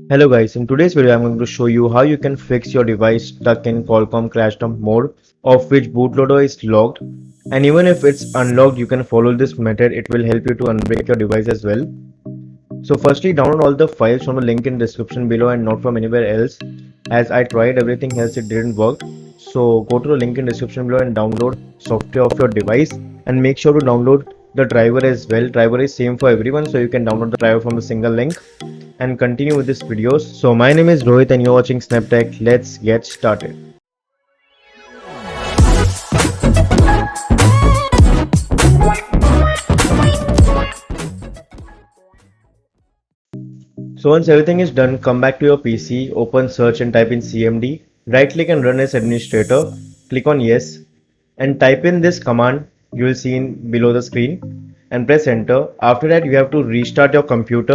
Hello guys, in today's video I'm going to show you how you can fix your device stuck in Qualcomm Crashdump mode of which bootloader is locked, and even if it's unlocked you can follow this method. It will help you to unbreak your device as well. So firstly, download all the files from the link in description below and not from anywhere else, as I tried everything else it didn't work. So go to the link in description below and download software of your device, and make sure to download the driver as well. Driver is same for everyone, so you can download the driver from a single link and continue with this videos. So my name is Rohit and you're watching SnebTech. Let's get started. So once everything is done, come back to your PC, open search and type in CMD, right click and run as administrator, click on yes and type in this command you will see in below the screen and press enter. After that you have to restart your computer.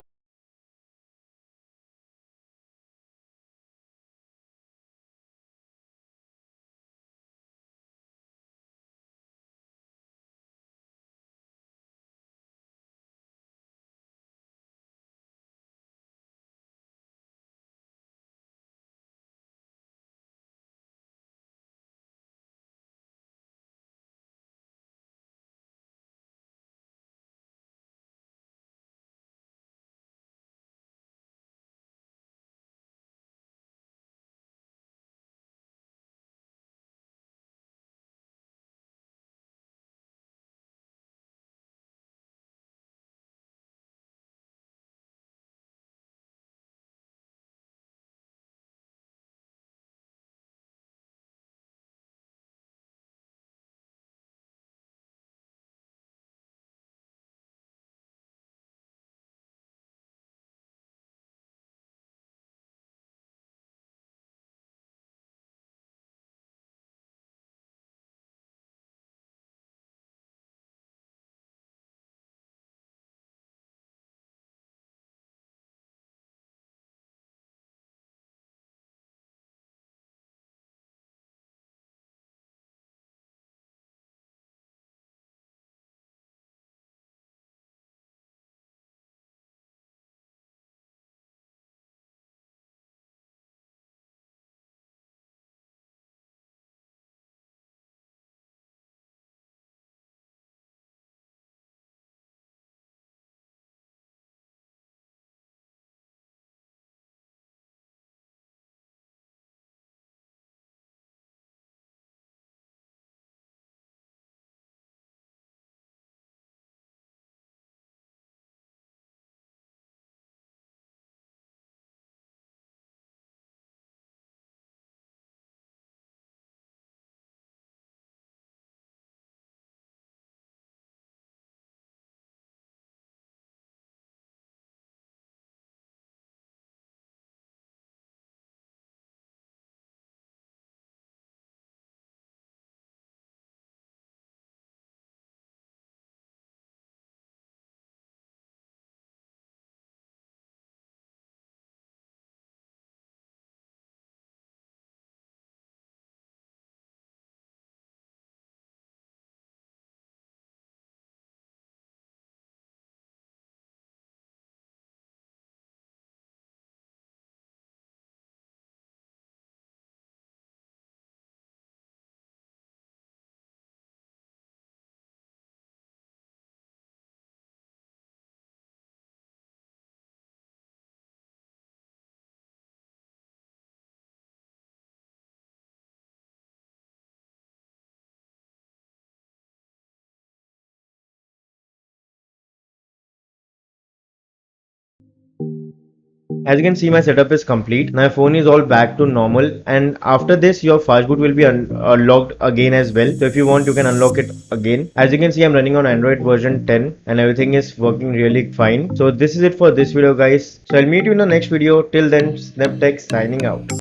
As you can see, my setup is complete. My phone is all back to normal, and after this your fastboot will be unlocked again as well. So if you want you can unlock it again. As you can see, I'm running on Android version 10 and everything is working really fine. So this is it for this video guys. So I'll meet you in the next video. Till then, SnebTech signing out.